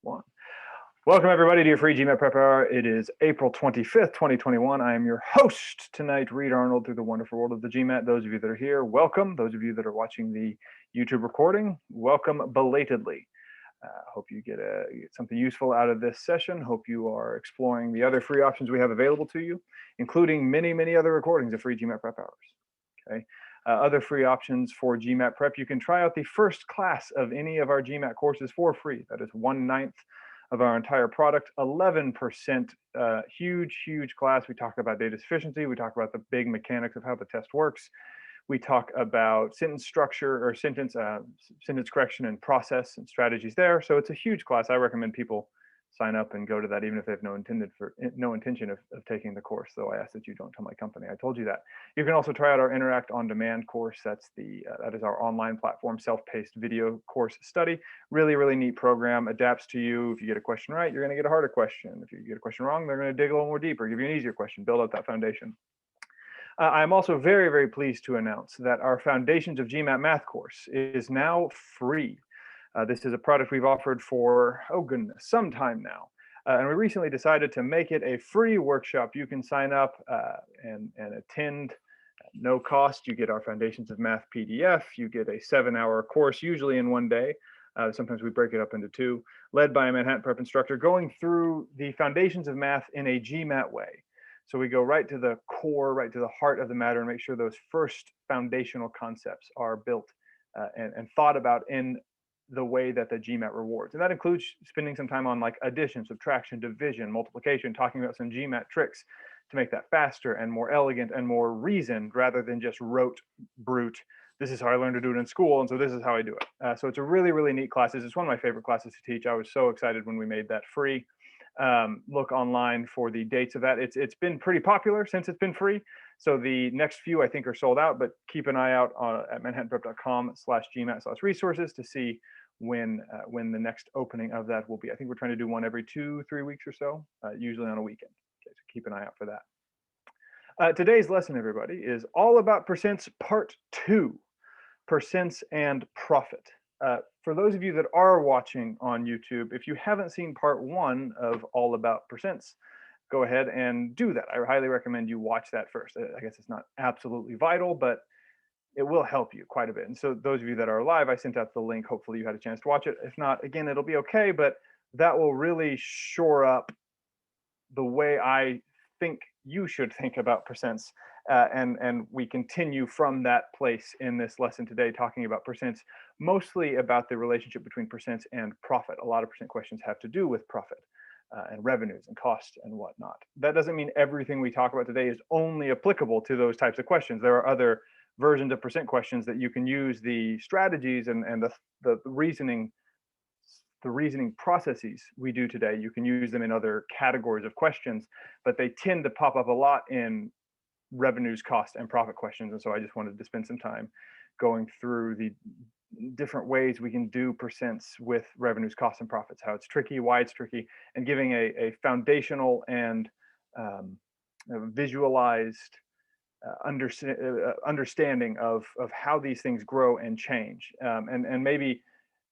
1. Welcome everybody to your free GMAT Prep Hour. It is April 25th, 2021. I am your host tonight, Reed Arnold, through the wonderful world of the GMAT. Those of you that are here, welcome. Those of you that are watching the YouTube recording, welcome belatedly. Hope you get something useful out of this session. Hope you are exploring the other free options we have available to you, including many other recordings of free GMAT Prep Hours. Okay. Other free options for GMAT Prep. You can try out the first class of any of our GMAT courses for free. That is 1/9 of our entire product, 11%, huge class. We talk about data sufficiency. We talk about the big mechanics of how the test works. We talk about sentence structure or sentence correction and process and strategies there. So it's a huge class. I recommend people sign up and go to that, even if they have no intention of taking the course. Though I ask that you don't tell my company I told you that. You can also try out our Interact on Demand course. That is our online platform, self-paced video course study. Really neat program. Adapts to you. If you get a question right, you're going to get a harder question. If you get a question wrong, they're going to dig a little more deeper, give you an easier question, build up that foundation. I'm also very pleased to announce that our Foundations of GMAT Math course is now free. This is a product we've offered for, oh goodness, some time now. And we recently decided to make it a free workshop. You can sign up and attend at no cost. You get our Foundations of Math PDF. You get a 7-hour course, usually in one day. Sometimes we break it up into 2, led by a Manhattan Prep instructor, going through the foundations of math in a GMAT way. So we go right to the core, right to the heart of the matter, and make sure those first foundational concepts are built and thought about in the way that the GMAT rewards. And that includes spending some time on like addition, subtraction, division, multiplication, talking about some GMAT tricks to make that faster and more elegant and more reasoned rather than just rote, brute. This is how I learned to do it in school, and so this is how I do it. So it's a really neat class. It's one of my favorite classes to teach. I was so excited when we made that free. Look online for the dates of that. It's been pretty popular since it's been free. So the next few I think are sold out, but keep an eye out at manhattanprep.com/GMAT/resources to see when the next opening of that will be. I think we're trying to do one every 2-3 weeks or so, usually on a weekend. Okay, so keep an eye out for that. Today's lesson, everybody, is all about percents part 2, percents and profit. For those of you that are watching on YouTube, if you haven't seen part 1 of All About Percents, go ahead and do that. I highly recommend you watch that first. I guess it's not absolutely vital, but it will help you quite a bit. And so those of you that are live, I sent out the link. Hopefully you had a chance to watch it. If not, again, it'll be okay, but that will really shore up the way I think you should think about percents. And we continue from that place in this lesson today, talking about percents, mostly about the relationship between percents and profit. A lot of percent questions have to do with profit and revenues and costs and whatnot. That doesn't mean everything we talk about today is only applicable to those types of questions. There are other versions of percent questions that you can use the strategies and the reasoning processes we do today. You can use them in other categories of questions, but they tend to pop up a lot in revenues, cost, and profit questions. And so I just wanted to spend some time going through the different ways we can do percents with revenues, costs, and profits, how it's tricky, why it's tricky, and giving a foundational and visualized understanding of how these things grow and change, and maybe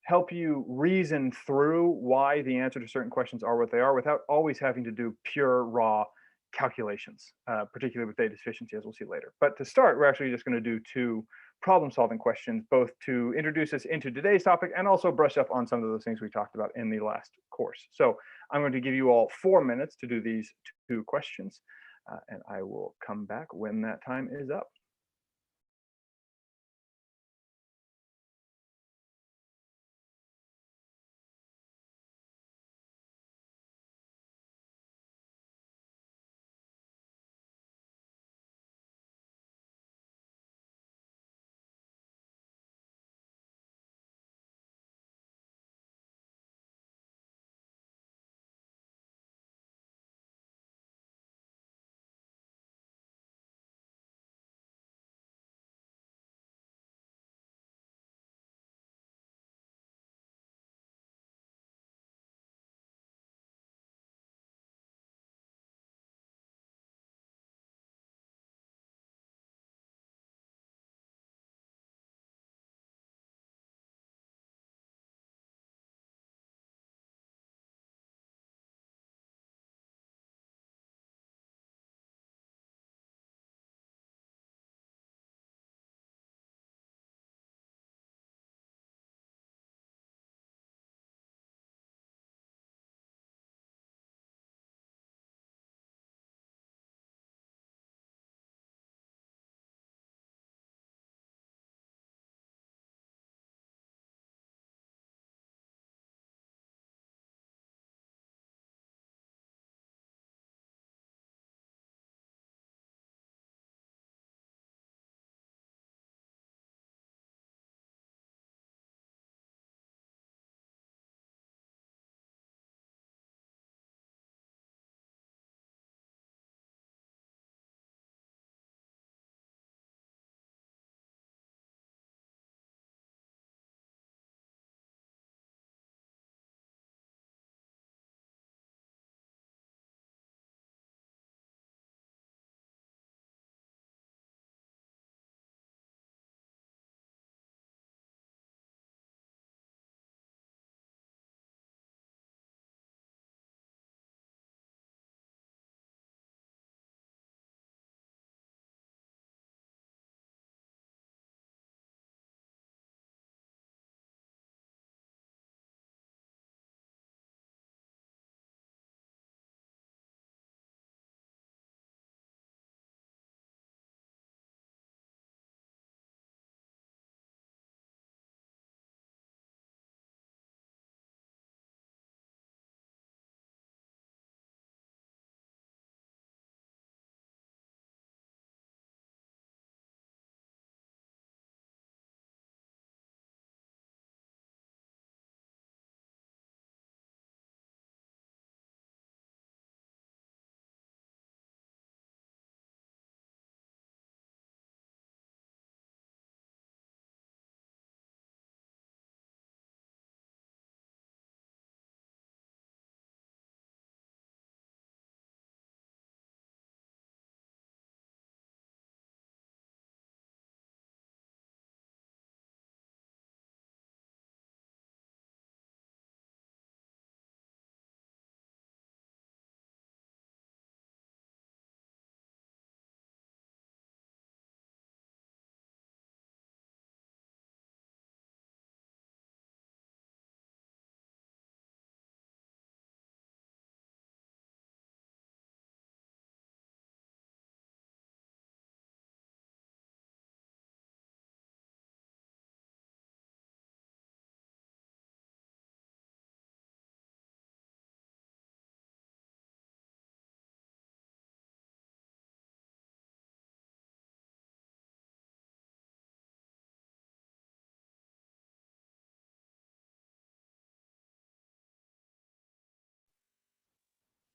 help you reason through why the answer to certain questions are what they are without always having to do pure raw calculations, particularly with data sufficiency, as we'll see later. But to start, we're actually just going to do 2 problem-solving questions, both to introduce us into today's topic and also brush up on some of those things we talked about in the last course. So I'm going to give you all 4 minutes to do these 2 questions, and I will come back when that time is up.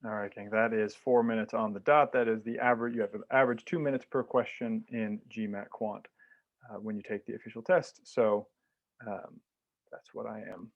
All right, gang, that is 4 minutes on the dot. That is the average. You have an average 2 minutes per question in GMAT Quant when you take the official test. So that's what I am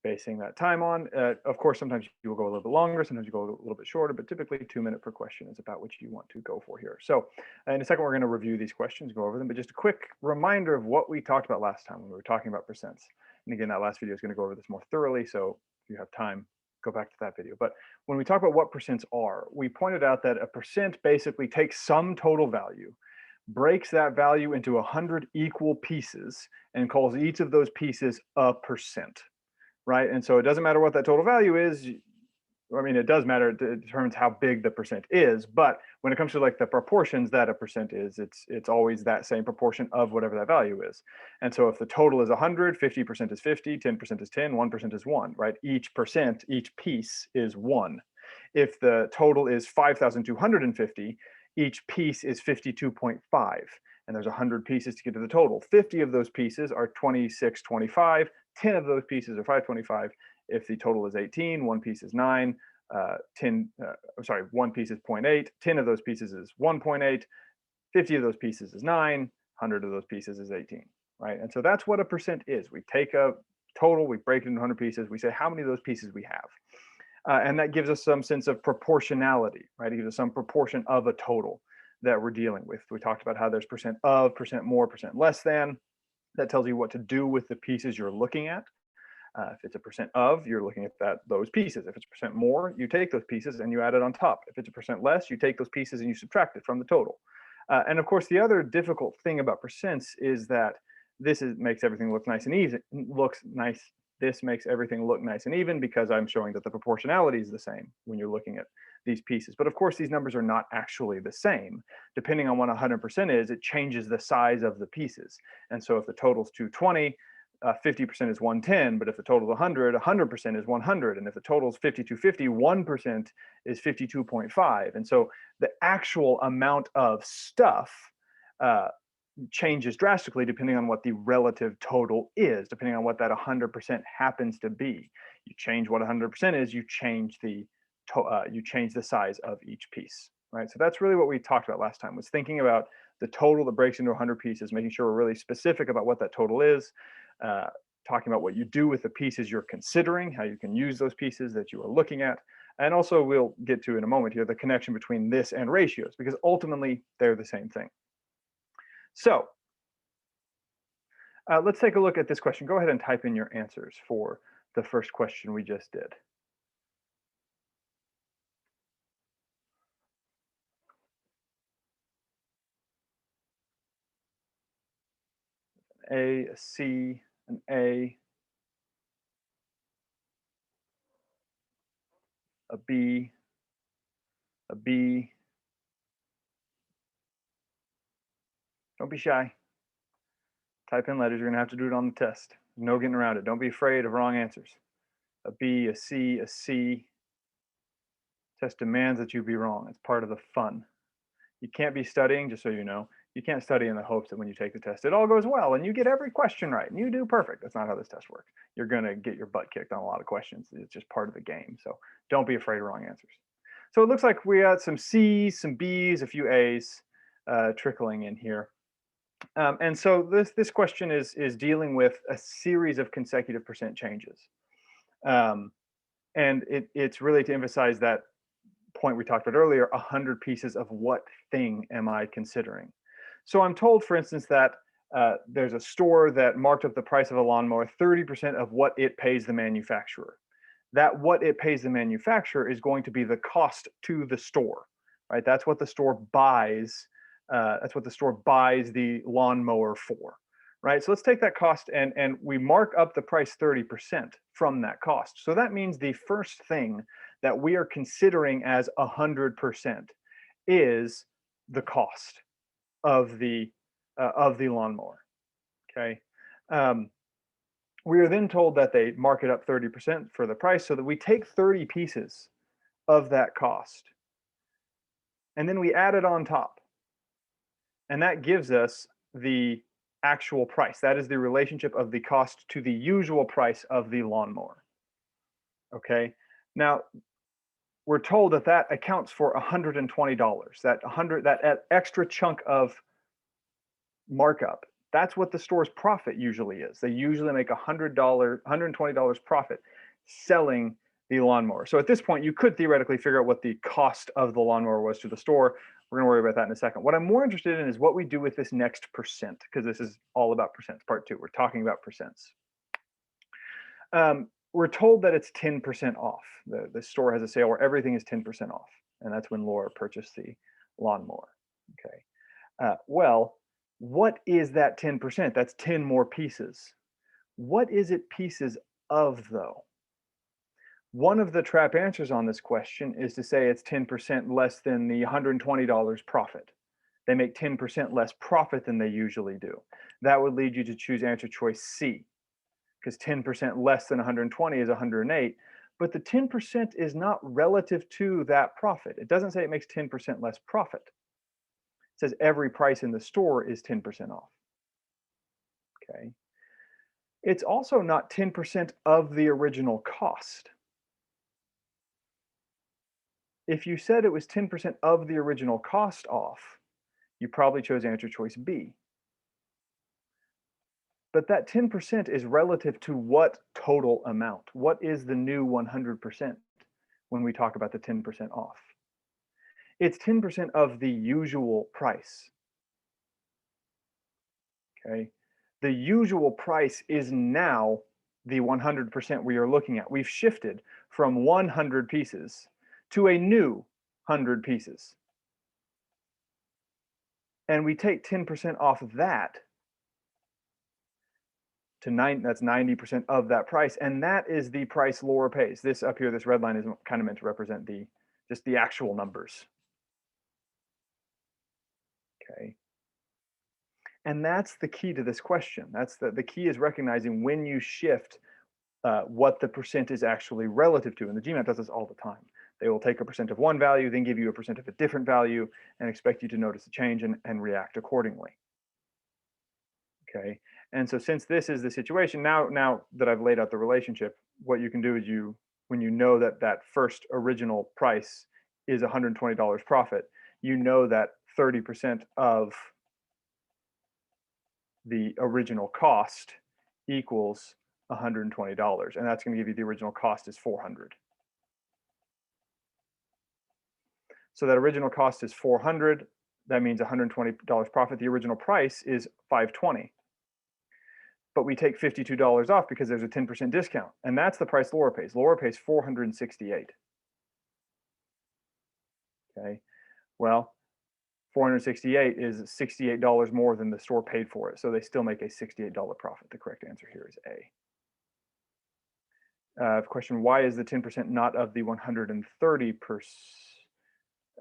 basing that time on. Of course, sometimes you will go a little bit longer, sometimes you go a little bit shorter, but typically 2 minutes per question is about what you want to go for here. So in a second, we're going to review these questions, go over them, but just a quick reminder of what we talked about last time when we were talking about percents. And again, that last video is going to go over this more thoroughly. So if you have time, go back to that video. But when we talk about what percents are, we pointed out that a percent basically takes some total value, breaks that value into 100 equal pieces, and calls each of those pieces a percent. Right. And so it doesn't matter what that total value is. I mean, it does matter. It determines how big the percent is. But when it comes to like the proportions that a percent is, it's always that same proportion of whatever that value is. And so if the total is 100, 50% is 50, 10% is 10, 1% is 1, right? Each percent, each piece is 1. If the total is 5,250, each piece is 52.5. And there's 100 pieces to get to the total. 50 of those pieces are 2625. 10 of those pieces are 525. If the total is 18, one piece is 9. 10, one piece is 0.8. 10 of those pieces is 1.8. 50 of those pieces is 9. 100 of those pieces is 18, right? And so that's what a percent is. We take a total, we break it into 100 pieces. We say how many of those pieces we have. And that gives us some sense of proportionality, right? It gives us some proportion of a total that we're dealing with. We talked about how there's percent of, percent more, percent less than. That tells you what to do with the pieces you're looking at. If it's a percent of, you're looking at those pieces. If it's a percent more, you take those pieces and you add it on top. If it's a percent less, you take those pieces and you subtract it from the total. And of course, the other difficult thing about percents is that makes everything look nice and easy. Looks nice. This makes everything look nice and even because I'm showing that the proportionality is the same when you're looking at these pieces. But of course, these numbers are not actually the same. Depending on what 100% is, it changes the size of the pieces. And so if the total is 220, 50% is 110, but if the total is 100, 100% is 100. And if the total is 5250, 1% is 52.5. And so the actual amount of stuff changes drastically depending on what the relative total is, depending on what that 100% happens to be. You change what 100% is, you change the size of each piece, right? So that's really what we talked about last time, was thinking about the total that breaks into 100 pieces, making sure we're really specific about what that total is, talking about what you do with the pieces you're considering, how you can use those pieces that you are looking at, and also we'll get to in a moment here the connection between this and ratios, because ultimately they're the same thing. So let's take a look at this question. Go ahead and type in your answers for the first question we just did. A C, an A, a B, a B. Don't be shy. Type in letters. You're going to have to do it on the test. No getting around it. Don't be afraid of wrong answers. A B, a C, a C. Test demands that you be wrong. It's part of the fun. You can't be studying, just so you know, you can't study in the hopes that when you take the test, it all goes well and you get every question right and you do perfect. That's not how this test works. You're going to get your butt kicked on a lot of questions. It's just part of the game. So don't be afraid of wrong answers. So it looks like we got some C's, some B's, a few A's trickling in here. And so this question is dealing with a series of consecutive percent changes. And it's really to emphasize that point we talked about earlier, 100 pieces of what thing am I considering? So I'm told, for instance, that there's a store that marked up the price of a lawnmower 30% of what it pays the manufacturer. That what it pays the manufacturer is going to be the cost to the store, right? That's what the store buys. That's what the store buys the lawnmower for, right? So let's take that cost and we mark up the price 30% from that cost. So that means the first thing that we are considering as 100% is the cost of the lawnmower. Okay. We are then told that they mark it up 30% for the price, so that we take 30 pieces of that cost and then we add it on top. And that gives us the actual price. That is the relationship of the cost to the usual price of the lawnmower. Okay. Now, we're told that that accounts for $120. That extra chunk of markup, that's what the store's profit usually is. They usually make $120 profit selling the lawnmower. So at this point, you could theoretically figure out what the cost of the lawnmower was to the store. We're going to worry about that in a second. What I'm more interested in is what we do with this next percent, because this is all about percents, part two. We're talking about percents. We're told that it's 10% off. The store has a sale where everything is 10% off, and that's when Laura purchased the lawnmower. Okay. Well, what is that 10%? That's 10 more pieces. What is it pieces of, though? One of the trap answers on this question is to say it's 10% less than the $120 profit. They make 10% less profit than they usually do. That would lead you to choose answer choice C, because 10% less than 120 is 108, but the 10% is not relative to that profit. It doesn't say it makes 10% less profit. It says every price in the store is 10% off. Okay. It's also not 10% of the original cost. If you said it was 10% of the original cost off, you probably chose answer choice B. But that 10% is relative to what total amount? What is the new 100% when we talk about the 10% off? It's 10% of the usual price. Okay. The usual price is now the 100% we are looking at. We've shifted from 100 pieces to a new 100 pieces. And we take 10% off of that to 9, that's 90% of that price. And that is the price Laura pays. This up here, this red line is kind of meant to represent just the actual numbers. Okay. And that's the key to this question. That's the key is recognizing when you shift what the percent is actually relative to. And the GMAT does this all the time. They will take a percent of one value, then give you a percent of a different value, and expect you to notice a change and react accordingly. Okay. And so since this is the situation, now that I've laid out the relationship, what you can do is when you know that that first original price is $120 profit, you know that 30% of the original cost equals $120, and that's going to give you the original cost is $400. So that original cost is $400. That means $120 profit. The original price is $520. But we take $52 off because there's a 10% discount, and that's the price Laura pays. Laura pays $468. Okay, well, $468 is $68 more than the store paid for it, so they still make a $68 profit. The correct answer here is A. Question: why is the 10% not of the 130%?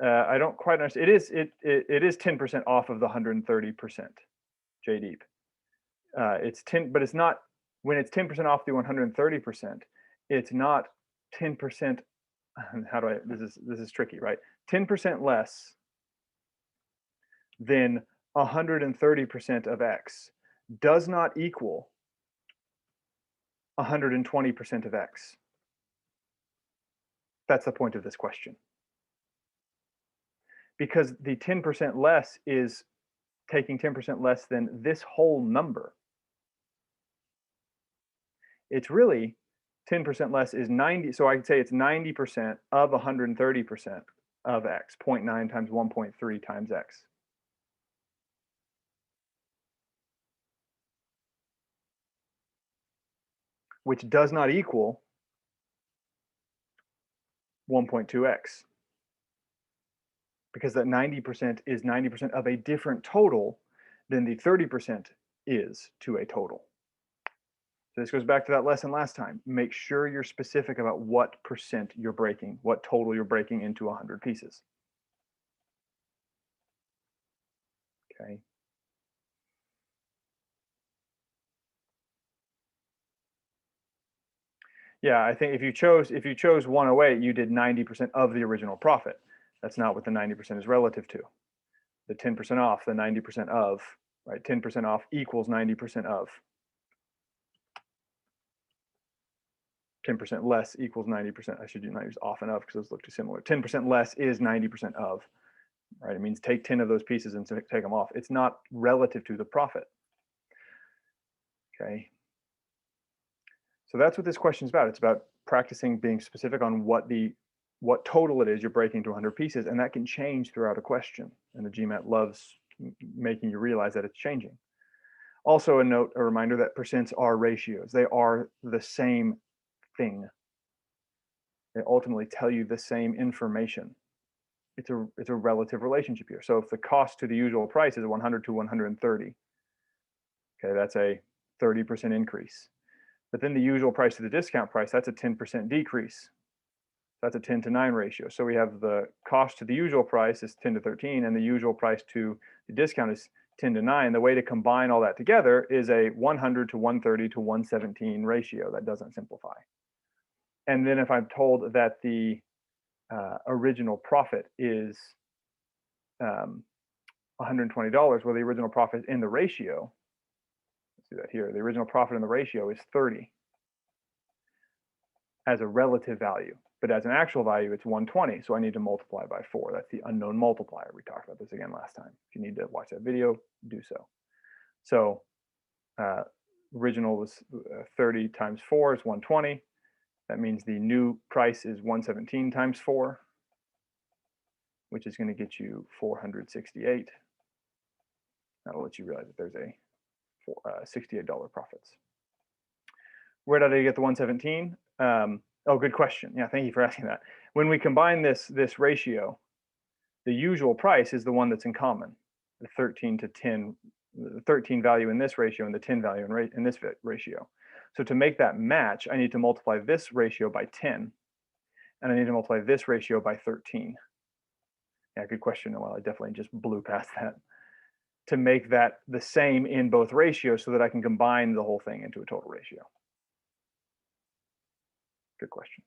I don't quite understand. It is 10% off of the 130%. J Deep. It's 10, but it's not when it's 10% off the 130%. It's not 10%. How do I? This is tricky, right? 10% less than 130% of X does not equal 120% of X. That's the point of this question. Because the 10% less is taking 10% less than this whole number. It's really 10% less is 90. So I could say it's 90% of 130% of X, 0.9 times 1.3 times X. Which does not equal 1.2x. Because that 90% is 90% of a different total than the 30% is to a total. So this goes back to that lesson last time. Make sure you're specific about what percent you're breaking, what total you're breaking into 100 pieces. Okay. Yeah, I think if you chose 108, you did 90% of the original profit. That's not what the 90% is relative to. The 10% off, the 90% of, right? 10% off equals 90% of. 10% less equals 90%. I should not use often of because those look too similar. 10% less is 90% of, right? It means take 10 of those pieces and take them off. It's not relative to the profit. Okay. So that's what this question is about. It's about practicing being specific on what total it is you're breaking to 100 pieces, and that can change throughout a question. And the GMAT loves making you realize that it's changing. Also a reminder that percents are ratios. They are the same thing. They ultimately tell you the same information. It's a relative relationship here. So if the cost to the usual price is 100 to 130, okay, that's a 30% increase. But then the usual price to the discount price, that's a 10% decrease. That's a 10 to 9 ratio. So we have the cost to the usual price is 10 to 13, and the usual price to the discount is 10 to 9. The way to combine all that together is a 100 to 130 to 117 ratio. That doesn't simplify. And then if I'm told that the original profit is $120, well, the original profit in the ratio, let's do that here. The original profit in the ratio is 30 as a relative value, but as an actual value, it's 120. So I need to multiply by 4. That's the unknown multiplier. We talked about this again last time. If you need to watch that video, do so. So original was 30 times 4 is 120. That means the new price is 117 times 4, which is going to get you 468. That'll let you realize that there's a $68 profits. Where did I get the 117? Oh, good question. Yeah, thank you for asking that. When we combine this ratio, the usual price is the one that's in common, the 13 to 10, the 13 value in this ratio and the 10 value in this ratio. So to make that match, I need to multiply this ratio by 10, and I need to multiply this ratio by 13. Yeah, good question, Noel. I definitely just blew past that. To make that the same in both ratios so that I can combine the whole thing into a total ratio. Good question.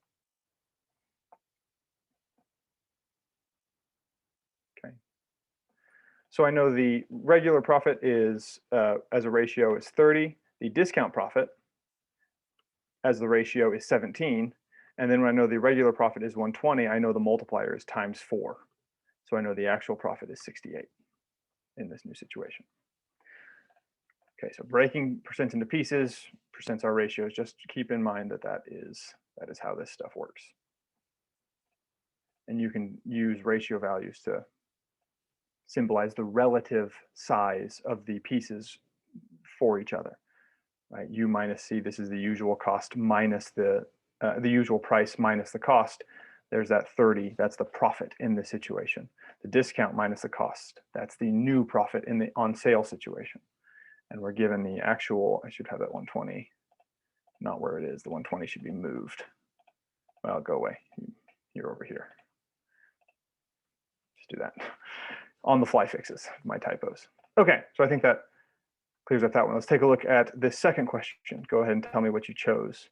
Okay. So I know the regular profit is, as a ratio, is 30. The discount profit as the ratio is 17. And then when I know the regular profit is 120, I know the multiplier is times 4. So I know the actual profit is 68 in this new situation. Okay, so breaking percents into pieces, percents are ratios. Just keep in mind that that is how this stuff works. And you can use ratio values to symbolize the relative size of the pieces for each other. Right? U minus C, this is the usual cost minus the usual price minus the cost. There's that 30, that's the profit in this situation. The discount minus the cost, that's the new profit in the on sale situation. And we're given the actual, I should have that 120, not where it is. The 120 should be moved. Well, go away. You're over here. Just do that. On the fly fixes, my typos. Okay, so I think that clears up that one. Let's take a look at this second question. Go ahead and tell me what you chose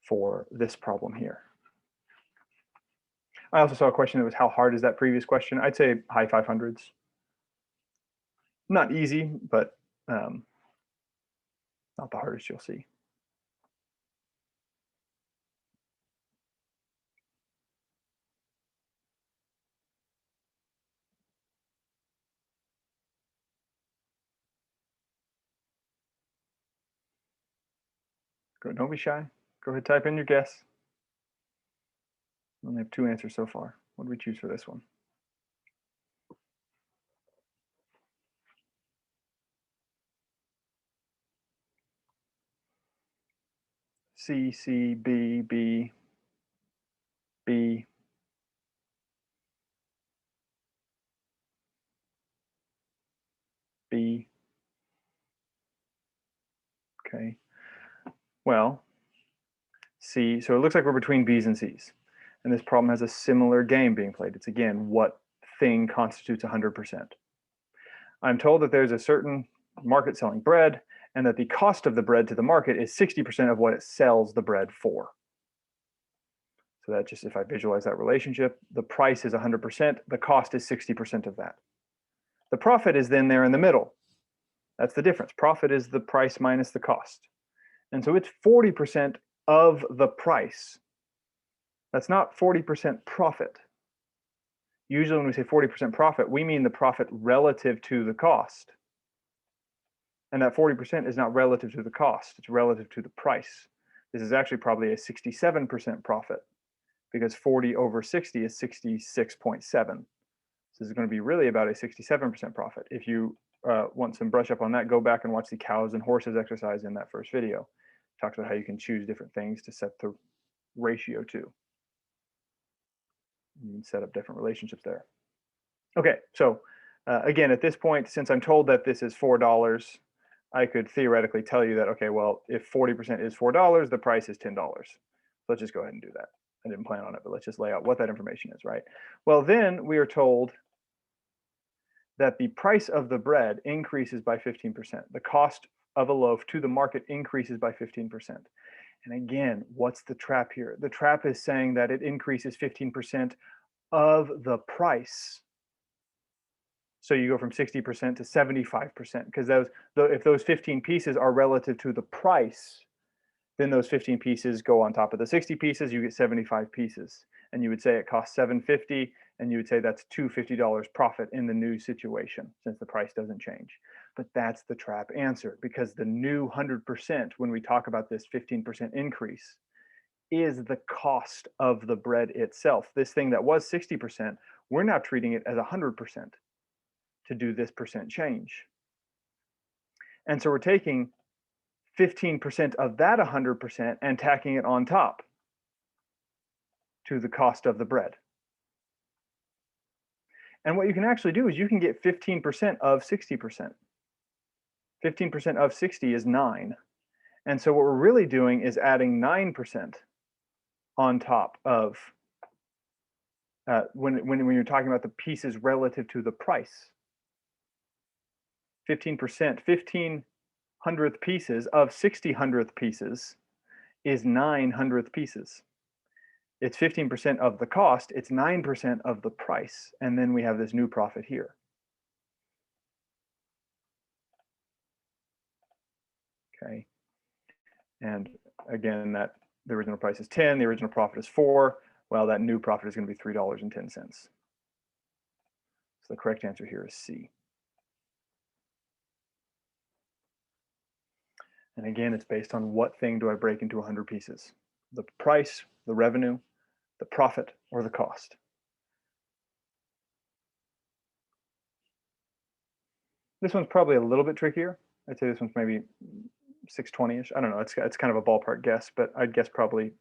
for this problem here. I also saw a question that was, how hard is that previous question? I'd say high 500s. Not easy, but not the hardest you'll see. Don't be shy. Go ahead, type in your guess. We only have 2 answers so far. What did we choose for this one? C, C, B, B, B, B. Okay. Well, C, so it looks like we're between B's and C's. And this problem has a similar game being played. It's again, what thing constitutes 100%? I'm told that there's a certain market selling bread and that the cost of the bread to the market is 60% of what it sells the bread for. So that just, if I visualize that relationship, the price is 100%, the cost is 60% of that. The profit is then there in the middle. That's the difference. Profit is the price minus the cost. And so it's 40% of the price. That's not 40% profit. Usually when we say 40% profit, we mean the profit relative to the cost. And that 40% is not relative to the cost, it's relative to the price. This is actually probably a 67% profit because 40 over 60 is 66.7. So this is going to be really about a 67% profit. If you want some brush up on that, go back and watch the cows and horses exercise in that first video. It talks about how you can choose different things to set the ratio to. You can set up different relationships there. Okay, so again, at this point, since I'm told that this is $4, I could theoretically tell you that, okay, well, if 40% is $4, the price is $10. Let's just go ahead and do that. I didn't plan on it, but let's just lay out what that information is, right? Well, then we are told that the price of the bread increases by 15%. The cost of a loaf to the market increases by 15%. And again, what's the trap here? The trap is saying that it increases 15% of the price. So you go from 60% to 75%, because if those 15 pieces are relative to the price, then those 15 pieces go on top of the 60 pieces, you get 75 pieces. And you would say it costs $7.50, and you would say that's $250 profit in the new situation, since the price doesn't change. But that's the trap answer, because the new 100%, when we talk about this 15% increase, is the cost of the bread itself. This thing that was 60%, we're now treating it as 100% to do this percent change. And so we're taking 15% of that 100% and tacking it on top to the cost of the bread. And what you can actually do is you can get 15% of 60%. 15% of 60 is 9. And so what we're really doing is adding 9% on top of when you're talking about the pieces relative to the price. 15%, 15 hundredth pieces of 60 hundredth pieces is 9 hundredth pieces. It's 15% of the cost, it's 9% of the price, and then we have this new profit here. Okay, and again, that the original price is 10, the original profit is 4. Well, that new profit is going to be $3.10. So the correct answer here is C. And again, it's based on what thing do I break into 100 pieces? The price, the revenue, the profit, or the cost? This one's probably a little bit trickier. I'd say this one's maybe 620-ish. I don't know. It's kind of a ballpark guess, but I'd guess probably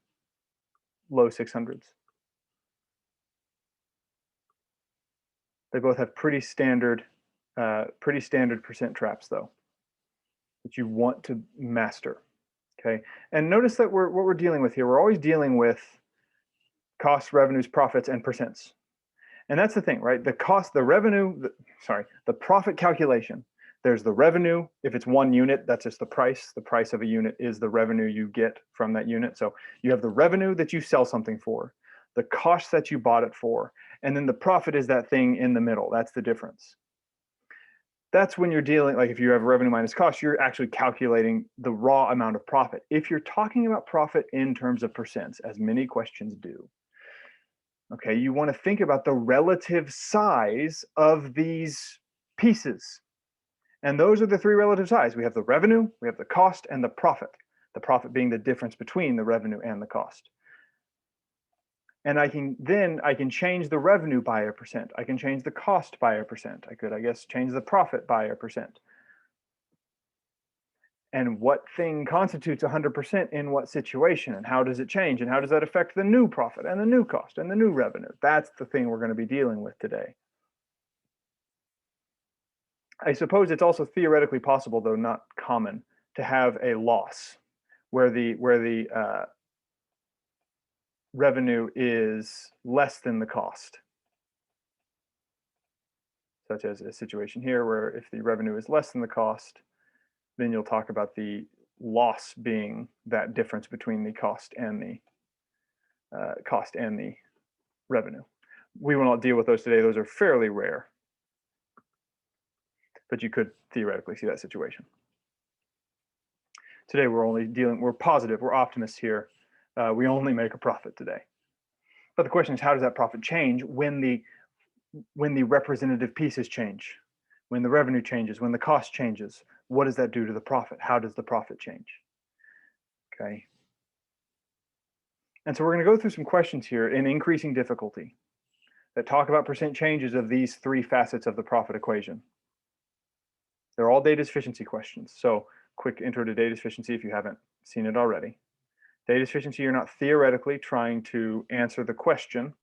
low 600s. They both have pretty standard percent traps, though, that you want to master. Okay, and notice that what we're dealing with here, we're always dealing with costs, revenues, profits, and percents. And that's the thing, right? The cost, the revenue, the profit calculation. There's the revenue. If it's 1 unit, that's just the price. The price of a unit is the revenue you get from that unit. So you have the revenue that you sell something for, the cost that you bought it for, and then the profit is that thing in the middle. That's the difference. That's when you're dealing, like if you have revenue minus cost, you're actually calculating the raw amount of profit. If you're talking about profit in terms of percents, as many questions do, okay, you want to think about the relative size of these pieces. And those are the 3 relative size. We have the revenue, we have the cost, and the profit being the difference between the revenue and the cost. And I can change the revenue by a percent. I can change the cost by a percent. I could, I guess, change the profit by a percent. And what thing constitutes 100% in what situation, and how does it change, and how does that affect the new profit and the new cost and the new revenue? That's the thing we're going to be dealing with today. I suppose it's also theoretically possible, though not common, to have a loss where the revenue is less than the cost, such as a situation here where if the revenue is less than the cost, then you'll talk about the loss being that difference between the cost and the revenue. We will not deal with those today. Those are fairly rare, but you could theoretically see that situation. Today we're positive, we're optimists here. We only make a profit today. But the question is, how does that profit change when the representative pieces change, when the revenue changes, when the cost changes? What does that do to the profit? How does the profit change? Okay. And so we're going to go through some questions here in increasing difficulty that talk about percent changes of these three facets of the profit equation. They're all data sufficiency questions. So quick intro to data sufficiency if you haven't seen it already. Data sufficiency, you're not theoretically trying to answer the question.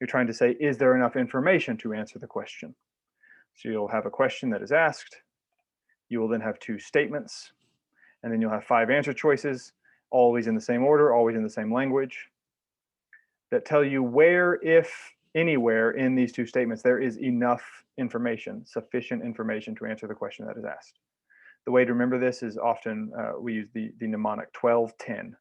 You're trying to say, is there enough information to answer the question? So you'll have a question that is asked. You will then have two statements, and then you'll have 5 answer choices, always in the same order, always in the same language, that tell you where, if anywhere in these two statements, there is enough information, sufficient information to answer the question that is asked. The way to remember this is often we use the mnemonic 12-10,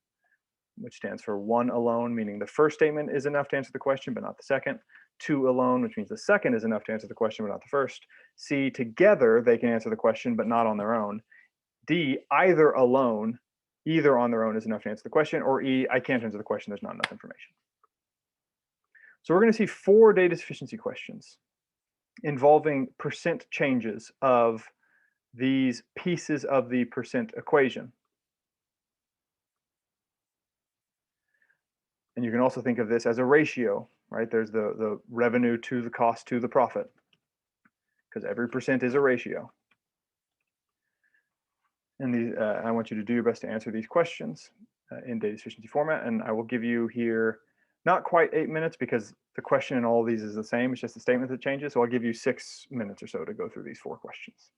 which stands for 1 alone, meaning the first statement is enough to answer the question, but not the second. 2 alone, which means the second is enough to answer the question, but not the first. C, together they can answer the question, but not on their own. D, either alone, either on their own is enough to answer the question, or E, I can't answer the question, there's not enough information. So we're going to see 4 data sufficiency questions involving percent changes of these pieces of the percent equation. And you can also think of this as a ratio, right? There's the revenue to the cost to the profit, because every percent is a ratio. And I want you to do your best to answer these questions in data sufficiency format. And I will give you here not quite 8 minutes, because the question in all of these is the same. It's just the statement that changes. So I'll give you 6 minutes or so to go through these 4 questions.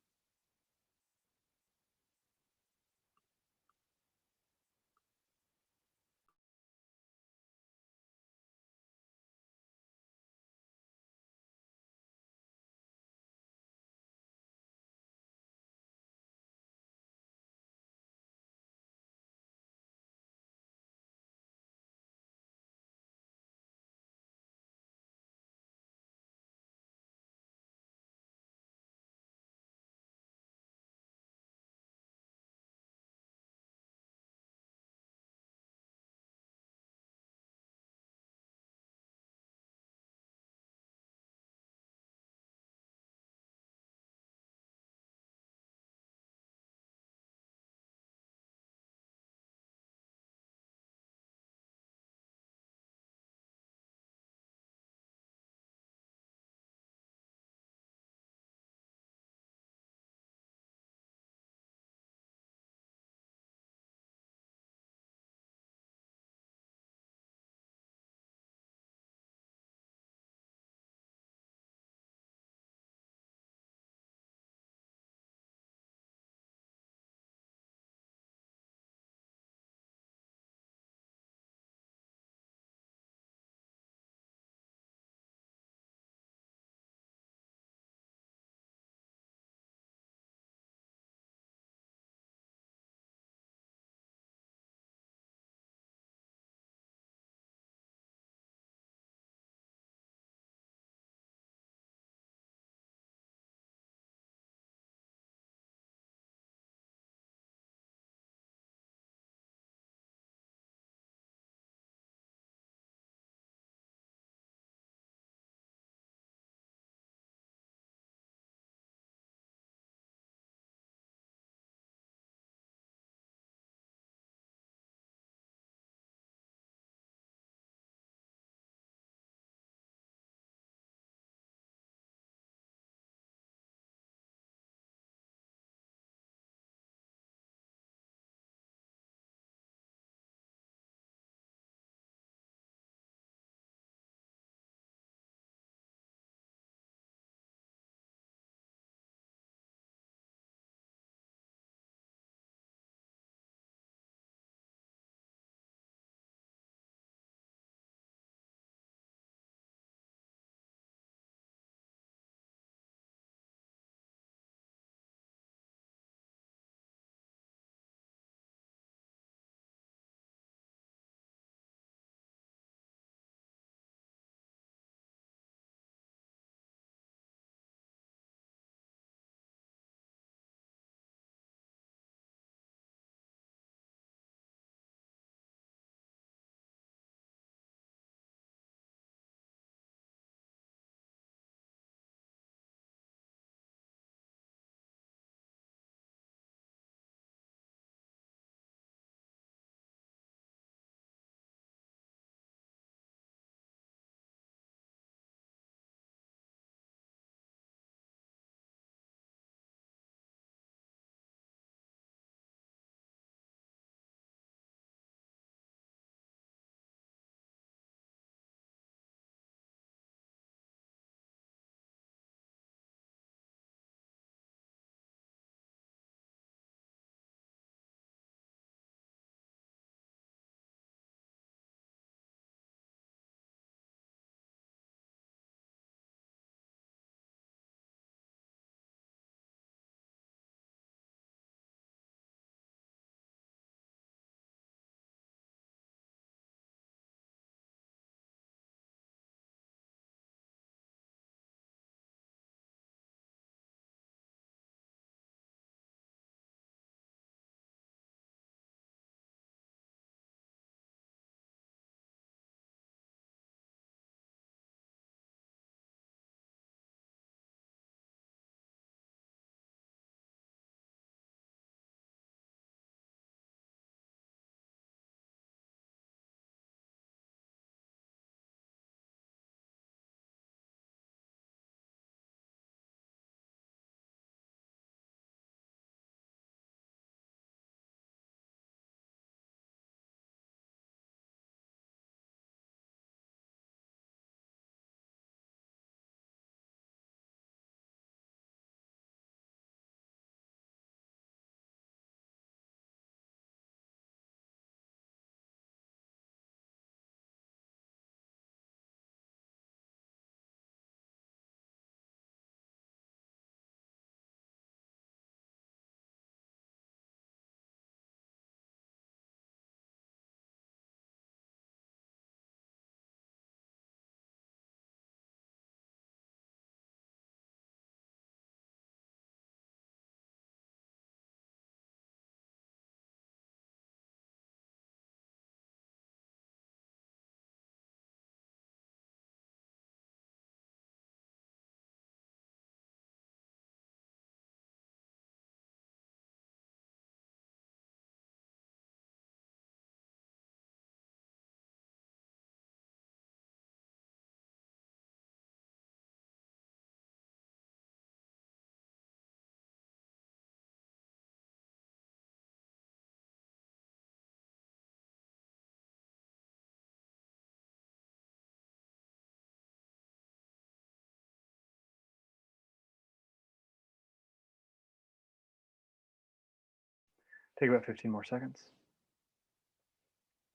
Take about 15 more seconds.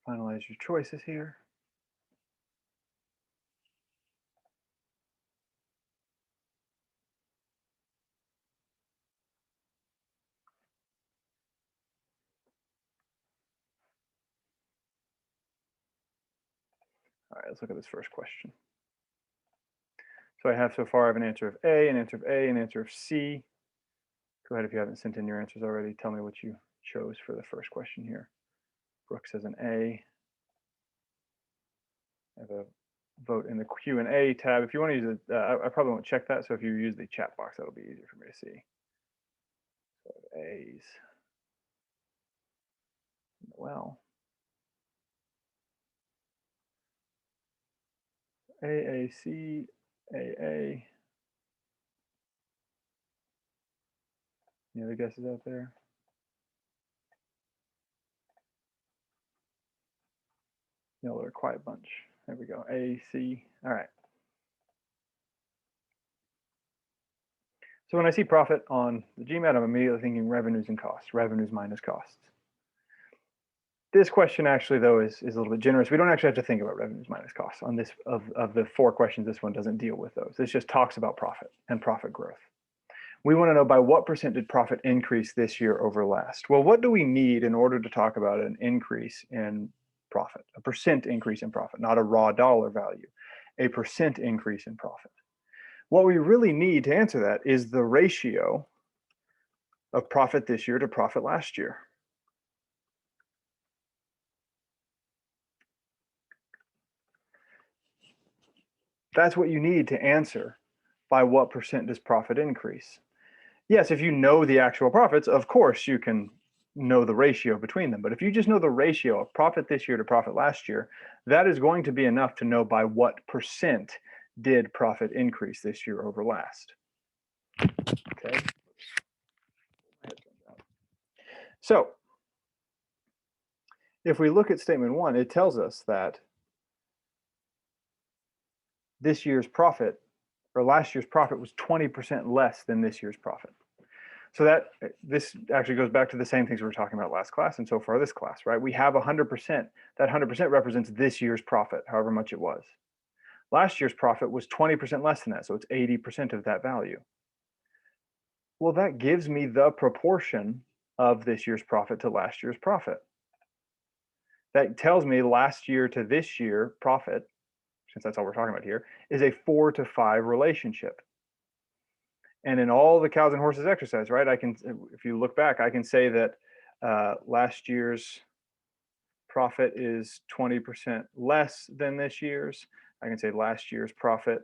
Finalize your choices here. All right, let's look at this first question. So I have so far, I have an answer of A, an answer of A, an answer of C. Go ahead if you haven't sent in your answers already. Tell me what you chose for the first question here. Brooke says an A. I have a vote in the Q&A tab. If you want to use it, I probably won't check that. So if you use the chat box, that'll be easier for me to see. So A's. Well. AAC, AA. Any other guesses out there? No, they're a quiet bunch. There we go. AC. All right. So when I see profit on the GMAT, I'm immediately thinking revenues and costs, revenues minus costs. This question actually, though, is a little bit generous. We don't actually have to think about revenues minus costs on this. Of the 4 questions, this one doesn't deal with those. This just talks about profit and profit growth. We want to know by what % did profit increase this year over last? Well, what do we need in order to talk about an increase in profit, a % increase in profit, not a raw dollar value, a % increase in profit? What we really need to answer that is the ratio of profit this year to profit last year. That's what you need to answer by what % does profit increase. Yes, if you know the actual profits, of course you can know the ratio between them. But if you just know the ratio of profit this year to profit last year, that is going to be enough to know by what % did profit increase this year over last. Okay. So if we look at statement 1, it tells us that this year's profit, or last year's profit, was 20% less than this year's profit. So that this actually goes back to the same things we were talking about last class and so far this class, right? We have 100%. That 100% represents this year's profit, however much it was. Last year's profit was 20% less than that, so it's 80% of that value. Well, that gives me the proportion of this year's profit to last year's profit. That tells me last year to this year profit, since that's all we're talking about here, is a 4 to 5 relationship. And in all the cows and horses exercise, right, I can, if you look back, I can say that last year's profit is 20% less than this year's. I can say last year's profit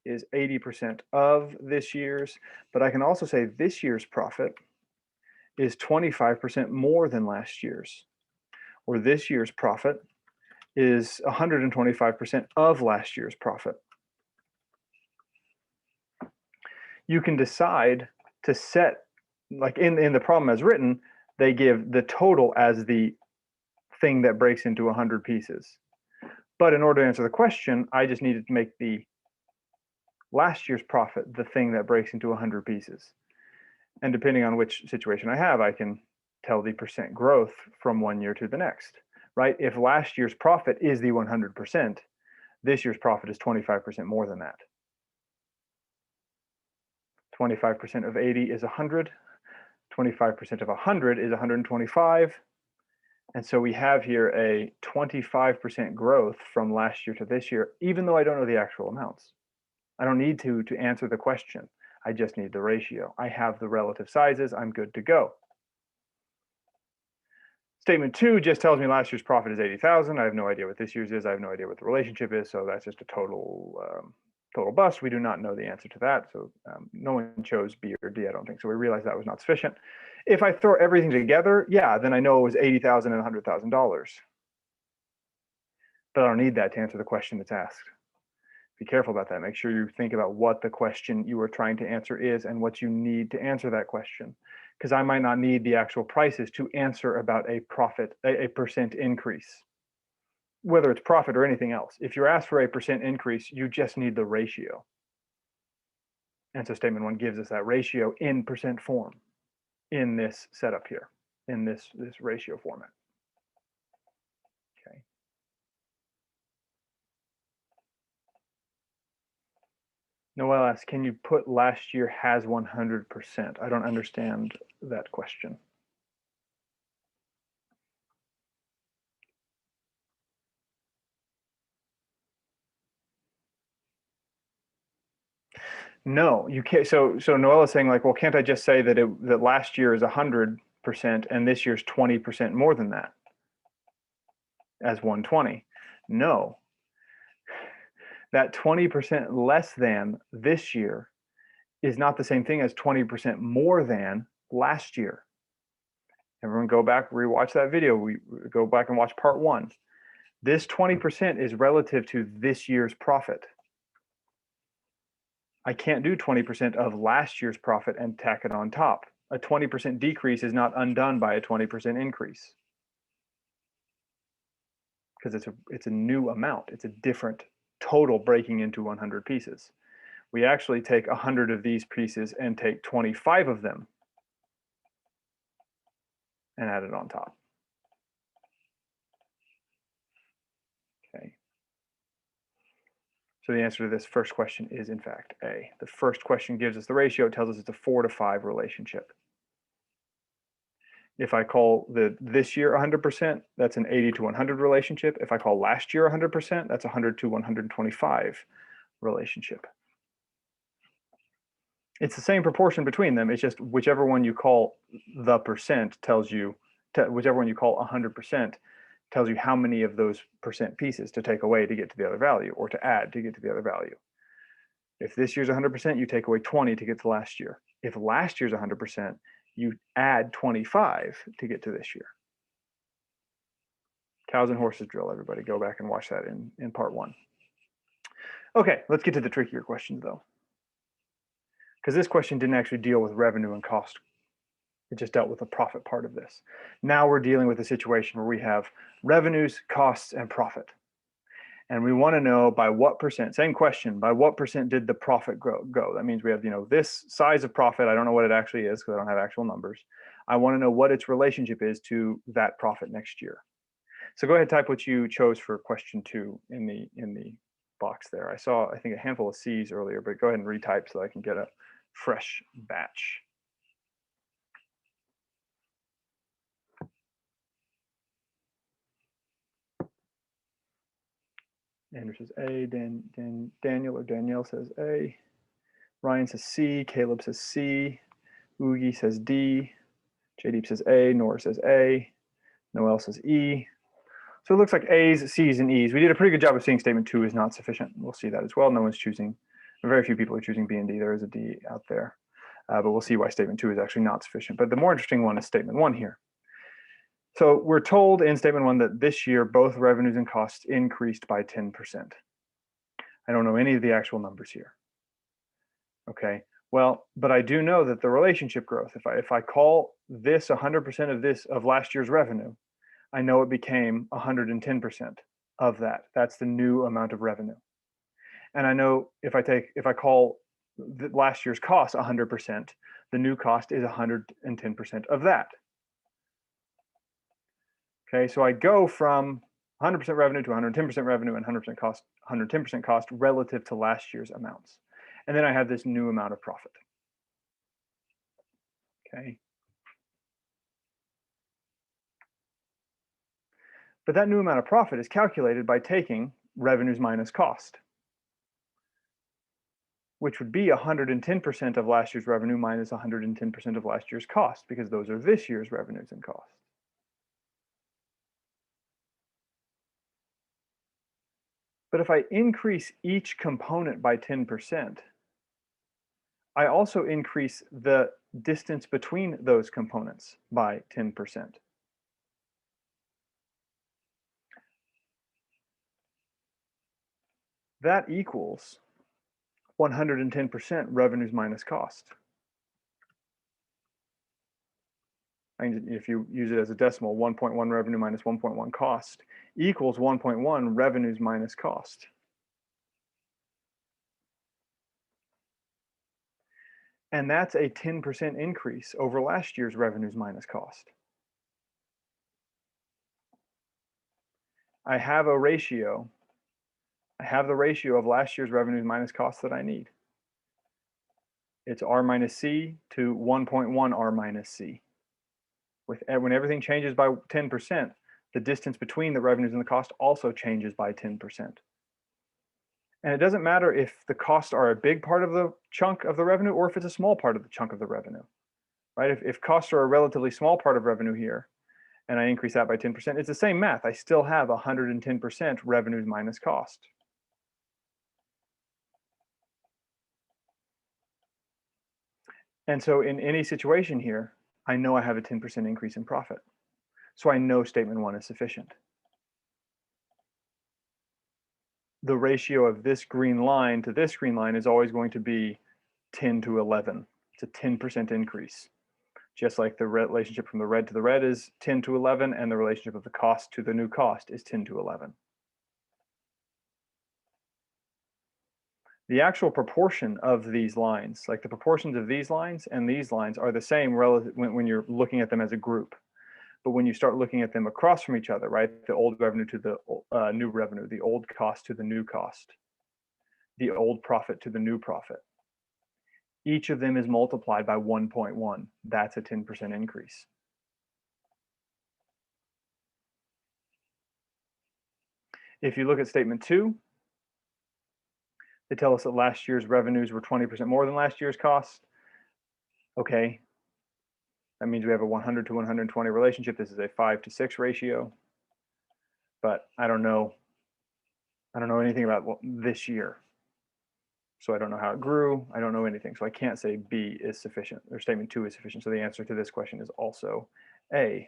is 80% of this year's, but I can also say this year's profit is 25% more than last year's, or this year's profit is 125% of last year's profit. You can decide to set, like in the problem as written, they give the total as the thing that breaks into 100 pieces. But in order to answer the question, I just needed to make the last year's profit the thing that breaks into 100 pieces. And depending on which situation I have, I can tell the % growth from one year to the next, right? If last year's profit is the 100%, this year's profit is 25% more than that. 25% of 80 is 100. 25% of 100 is 125. And so we have here a 25% growth from last year to this year, even though I don't know the actual amounts. I don't need to answer the question. I just need the ratio. I have the relative sizes. I'm good to go. Statement 2 just tells me last year's profit is 80,000. I have no idea what this year's is. I have no idea what the relationship is. So that's just a total bust. We do not know the answer to that. So no one chose B or D, I don't think. So we realized that was not sufficient. If I throw everything together, yeah, then I know it was $80,000 and $100,000. But I don't need that to answer the question that's asked. Be careful about that. Make sure you think about what the question you are trying to answer is and what you need to answer that question. Because I might not need the actual prices to answer about a profit, a % increase, whether it's profit or anything else. If you're asked for a % increase, you just need the ratio. And so statement 1 gives us that ratio in % form in this setup here. in this ratio format. Okay. Noel asks, can you put last year has 100%? I don't understand that question. No, you can't. So Noel is saying like, well, can't I just say that that last year is 100% and this year's 20% more than that as 120? No, that 20% less than this year is not the same thing as 20% more than last year. Everyone go back, rewatch that video. We go back and watch part 1. This 20% is relative to this year's profit. I can't do 20% of last year's profit and tack it on top. A 20% decrease is not undone by a 20% increase because it's a new amount. It's a different total breaking into 100 pieces. We actually take 100 of these pieces and take 25 of them and add it on top. Okay. So the answer to this first question is in fact A. The first question gives us the ratio. It tells us it's a 4 to 5 relationship. If I call this year 100%, that's an 80 to 100 relationship. If I call last year 100%, that's 100 to 125 relationship. It's the same proportion between them. It's just whichever one you call the percent tells you, whichever one you call 100% tells you how many of those percent pieces to take away to get to the other value or to add to get to the other value. If this year's 100%, you take away 20 to get to last year. If last year's 100%, you add 25 to get to this year. Cows and horses drill, everybody. Go back and watch that in part 1. Okay, let's get to the trickier questions though. Because this question didn't actually deal with revenue and cost. It just dealt with the profit part of this. Now we're dealing with a situation where we have revenues, costs, and profit. And we want to know by what percent, same question, by what percent did the profit go? That means we have, this size of profit. I don't know what it actually is because I don't have actual numbers. I want to know what its relationship is to that profit next year. So go ahead and type what you chose for question 2 in the box there. I saw, I think, a handful of C's earlier, but go ahead and retype so I can get a fresh batch. Andrew says A, Danielle says A, Ryan says C, Caleb says C, Oogie says D, Jdeep says A, Nora says A, Noel says E. So it looks like A's, C's, and E's. We did a pretty good job of seeing statement 2 is not sufficient. We'll see that as well. No one's choosing, very few people are choosing B and D. There is a D out there, but we'll see why statement 2 is actually not sufficient. But the more interesting one is statement 1 here. So we're told in statement 1 that this year, both revenues and costs increased by 10%. I don't know any of the actual numbers here. Okay, well, but I do know that the relationship growth, if I call this 100% of last year's revenue, I know it became 110% of that. That's the new amount of revenue. And I know if I call last year's cost 100%, the new cost is 110% of that. Okay, so I go from 100% revenue to 110% revenue and 100% cost, 110% cost relative to last year's amounts. And then I have this new amount of profit. Okay. But that new amount of profit is calculated by taking revenues minus cost, which would be 110% of last year's revenue minus 110% of last year's cost, because those are this year's revenues and costs. But if I increase each component by 10%, I also increase the distance between those components by 10%. That equals 110% revenues minus cost. And if you use it as a decimal, 1.1 revenue minus 1.1 cost equals 1.1 revenues minus cost. And that's a 10% increase over last year's revenues minus cost. I have a ratio. I have the ratio of last year's revenues minus costs that I need. It's R minus C to 1.1 R minus C. When everything changes by 10%, the distance between the revenues and the cost also changes by 10%. And it doesn't matter if the costs are a big part of the chunk of the revenue or if it's a small part of the chunk of the revenue, right? If costs are a relatively small part of revenue here, and I increase that by 10%, it's the same math. I still have 110% revenues minus cost. And so in any situation here, I know I have a 10% increase in profit. So I know statement one is sufficient. The ratio of this green line to this green line is always going to be 10 to 11. It's a 10% increase. Just like the relationship from the red to the red is 10 to 11, and the relationship of the cost to the new cost is 10 to 11. The actual proportion of these lines, like the proportions of these lines and these lines, are the same relative when you're looking at them as a group. But when you start looking at them across from each other, right, the old revenue to the new revenue, the old cost to the new cost, the old profit to the new profit, each of them is multiplied by 1.1. That's a 10% increase. If you look at statement 2, they tell us that last year's revenues were 20% more than last year's cost. Okay, that means we have a 100 to 120 relationship. This is a 5 to 6 ratio, but I don't know anything about this year. So I don't know how it grew. I don't know anything. So I can't say B is sufficient, or statement 2 is sufficient. So the answer to this question is also A.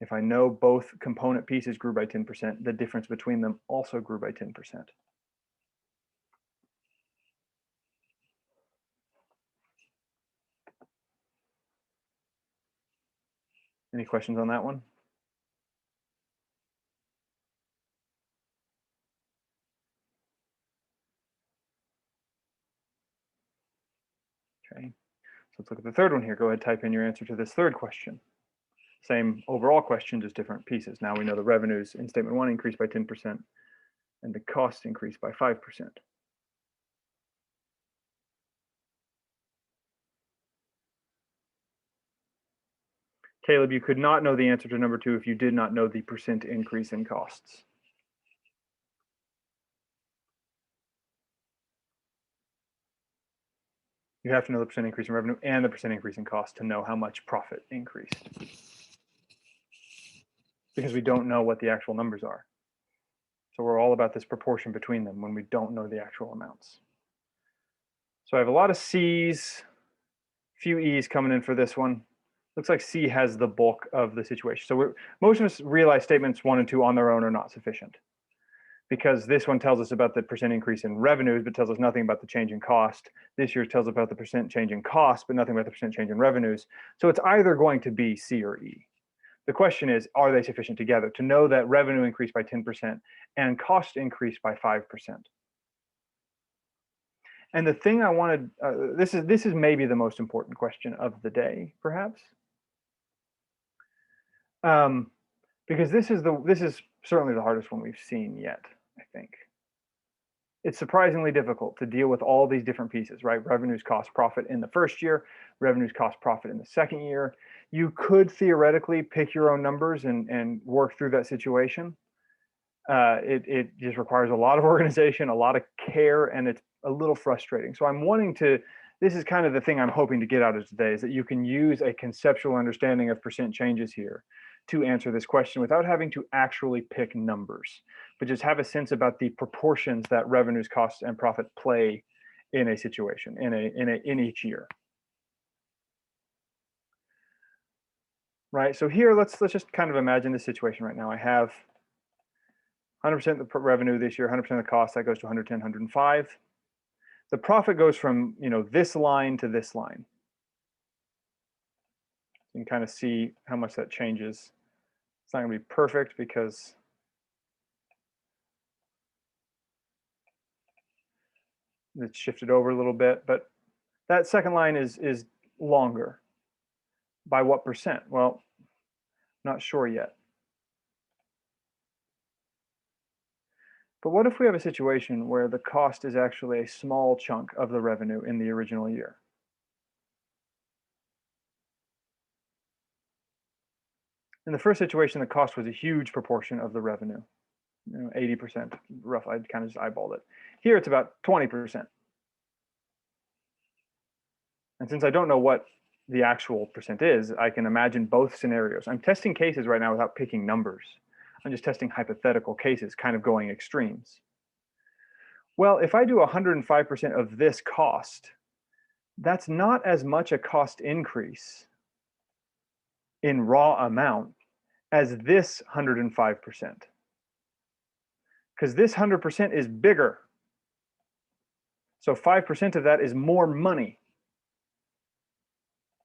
If I know both component pieces grew by 10%, the difference between them also grew by 10%. Any questions on that one? Okay, so let's look at the third one here. Go ahead, type in your answer to this third question. Same overall question, just different pieces. Now we know the revenues in statement 1 increased by 10% and the cost increased by 5%. Caleb, you could not know the answer to number 2 if you did not know the percent increase in costs. You have to know the percent increase in revenue and the percent increase in cost to know how much profit increased, because we don't know what the actual numbers are. So we're all about this proportion between them when we don't know the actual amounts. So I have a lot of C's, few E's coming in for this one. Looks like C has the bulk of the situation. So most of us realize statements 1 and 2 on their own are not sufficient, because this one tells us about the percent increase in revenues, but tells us nothing about the change in cost. This year tells us about the percent change in cost, but nothing about the percent change in revenues. So it's either going to be C or E. The question is, are they sufficient together to know that revenue increased by 10% and cost increased by 5%? And the thing I wanted, this is maybe the most important question of the day, perhaps, because this is certainly the hardest one we've seen yet, I think. It's surprisingly difficult to deal with all these different pieces, right? Revenues, cost, profit in the first year, revenues, cost, profit in the second year. You could theoretically pick your own numbers and work through that situation. It just requires a lot of organization, a lot of care, and it's a little frustrating. So I'm wanting to, this is kind of the thing I'm hoping to get out of today, is that you can use a conceptual understanding of percent changes here to answer this question without having to actually pick numbers, but just have a sense about the proportions that revenues, costs, and profit play in a situation, in each year. Right, so here, let's just kind of imagine the situation right now. I have 100% of the revenue this year, 100% of the cost, that goes to 110, 105. The profit goes from, this line to this line. You can kind of see how much that changes. It's not going to be perfect because it's shifted over a little bit, but that second line is longer. By what percent? Well, not sure yet. But what if we have a situation where the cost is actually a small chunk of the revenue in the original year? In the first situation, the cost was a huge proportion of the revenue, 80%, roughly. I kind of just eyeballed it. Here it's about 20%. And since I don't know what the actual percent is, I can imagine both scenarios. I'm testing cases right now without picking numbers. I'm just testing hypothetical cases, kind of going extremes. Well, if I do 105% of this cost, that's not as much a cost increase in raw amount as this 105%. Because this 100% is bigger. So 5% of that is more money.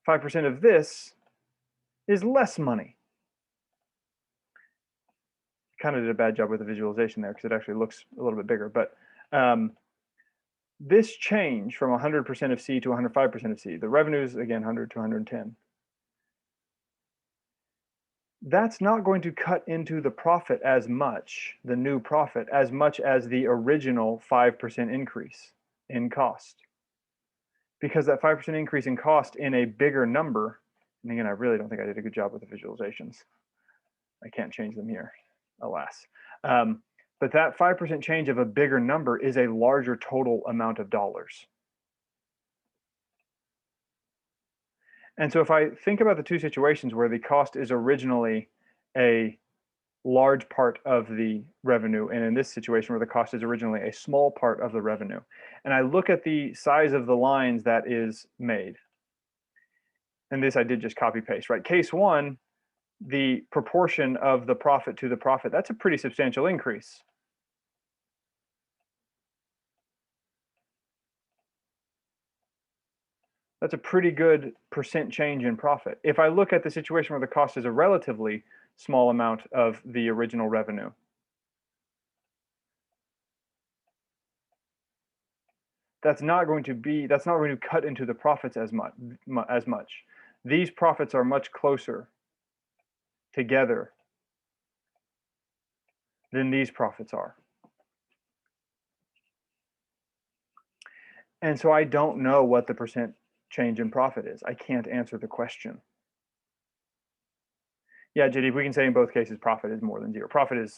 5% of this is less money. Kind of did a bad job with the visualization there because it actually looks a little bit bigger. But this change from 100% of C to 105% of C, the revenues, again, 100 to 110, that's not going to cut into the profit as much, the new profit, as much as the original 5% increase in cost. Because that 5% increase in cost in a bigger number, and again, I really don't think I did a good job with the visualizations. I can't change them here, alas. But that 5% change of a bigger number is a larger total amount of dollars. And so if I think about the two situations where the cost is originally a large part of the revenue, and in this situation where the cost is originally a small part of the revenue, and I look at the size of the lines that is made, and this I did just copy paste, right? Case one, the proportion of the profit to the profit, that's a pretty substantial increase. That's a pretty good percent change in profit. If I look at the situation where the cost is a relatively small amount of the original revenue, that's not going to cut into the profits as much. These profits are much closer together than these profits are. And so I don't know what the percent change in profit is. I can't answer the question. Yeah, JD, we can say in both cases profit is more than zero. Profit is,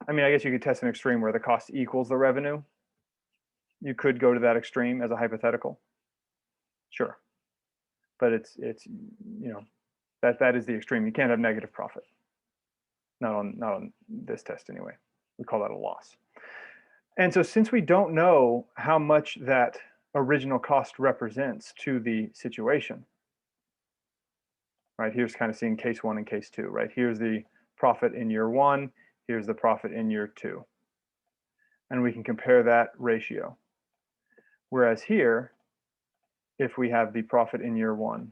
I mean, I guess you could test an extreme where the cost equals the revenue. You could go to that extreme as a hypothetical. Sure. But it's that is the extreme. You can't have negative profit. Not on this test anyway. We call that a loss. And so since we don't know how much that original cost represents to the situation, right? Here's kind of seeing case one and case two, right? Here's the profit in year one, here's the profit in year two. And we can compare that ratio. Whereas here, if we have the profit in year one,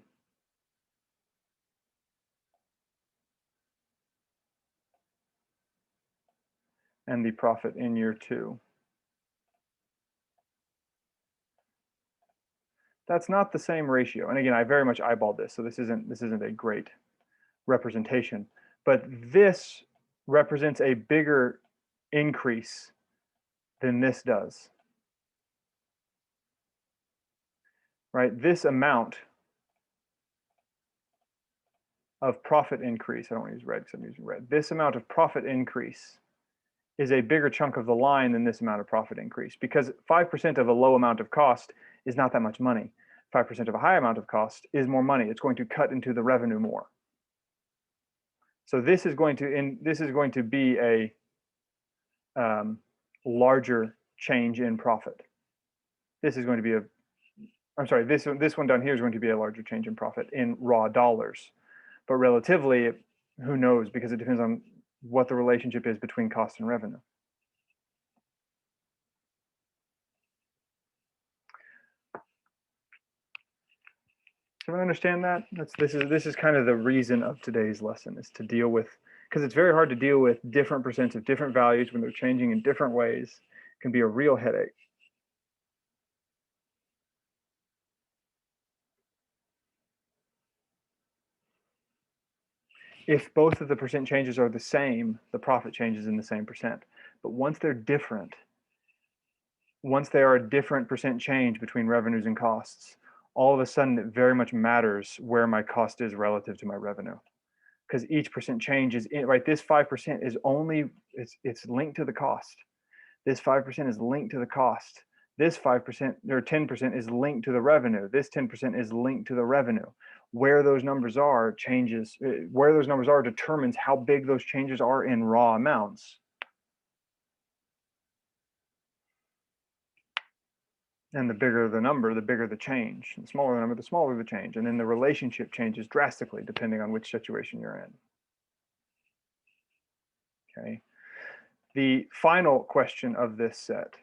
and the profit in year two, that's not the same ratio. And again, I very much eyeballed this, so this isn't a great representation, but this represents a bigger increase than this does. Right? This amount of profit increase, I don't want to use red because I'm using red. This amount of profit increase is a bigger chunk of the line than this amount of profit increase, because 5% of a low amount of cost is not that much money. 5% of a high amount of cost is more money. It's going to cut into the revenue more. So this is going to be a larger change in profit. This is going to be this one down here is going to be a larger change in profit in raw dollars. But relatively, who knows, because it depends on what the relationship is between cost and revenue. So I understand that. This is kind of the reason of today's lesson, is to deal with, because it's very hard to deal with different percents of different values when they're changing in different ways. It can be a real headache. if both of the percent changes are the same, the profit changes in the same percent. But once they're different, once they are a different percent change between revenues and costs, all of a sudden it very much matters where my cost is relative to my revenue. Because each percent change is in, right, this 5% is only, it's linked to the cost. This 5% is linked to the cost. This 5% or 10% is linked to the revenue. This 10% is linked to the revenue. Where those numbers are changes, where those numbers are determines how big those changes are in raw amounts. And the bigger the number, the bigger the change. And the smaller the number, the smaller the change. And then the relationship changes drastically depending on which situation you're in. Okay. The final question of this set.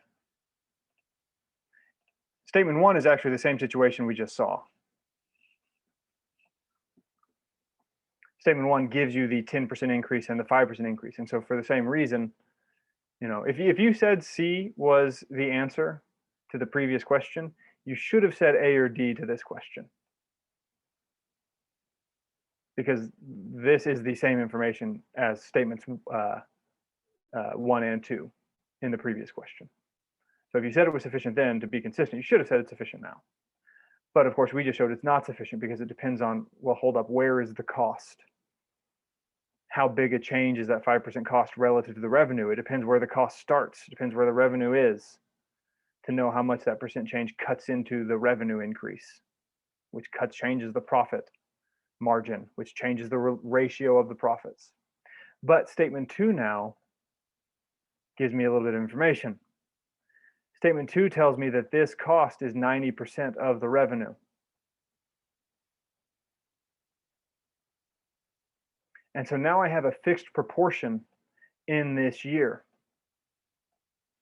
Statement 1 is actually the same situation we just saw. Statement 1 gives you the 10% increase and the 5% increase. And so for the same reason, you know, if you said C was the answer to the previous question, you should have said A or D to this question. Because this is the same information as statements 1 and 2 in the previous question. So if you said it was sufficient then to be consistent, you should have said it's sufficient now. But of course, we just showed it's not sufficient because it depends on, well, hold up, where is the cost? How big a change is that 5% cost relative to the revenue? It depends where the cost starts. It depends where the revenue is to know how much that percent change cuts into the revenue increase, which changes the profit margin, which changes the ratio of the profits. But statement 2 now gives me a little bit of information. Statement 2 tells me that this cost is 90% of the revenue. And so now I have a fixed proportion in this year,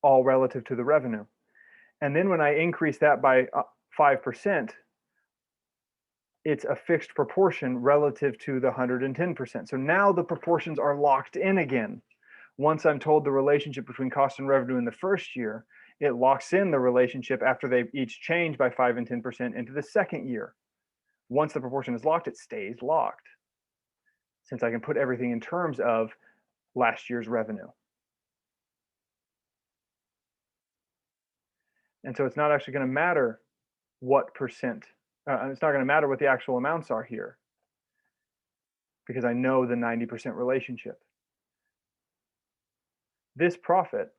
all relative to the revenue. And then when I increase that by 5%, it's a fixed proportion relative to the 110%. So now the proportions are locked in again. Once I'm told the relationship between cost and revenue in the first year, it locks in the relationship after they've each changed by 5 and 10% into the second year. Once the proportion is locked, it stays locked, since I can put everything in terms of last year's revenue. And so it's not actually going to matter what percent, it's not going to matter what the actual amounts are here, because I know the 90% relationship. This profit,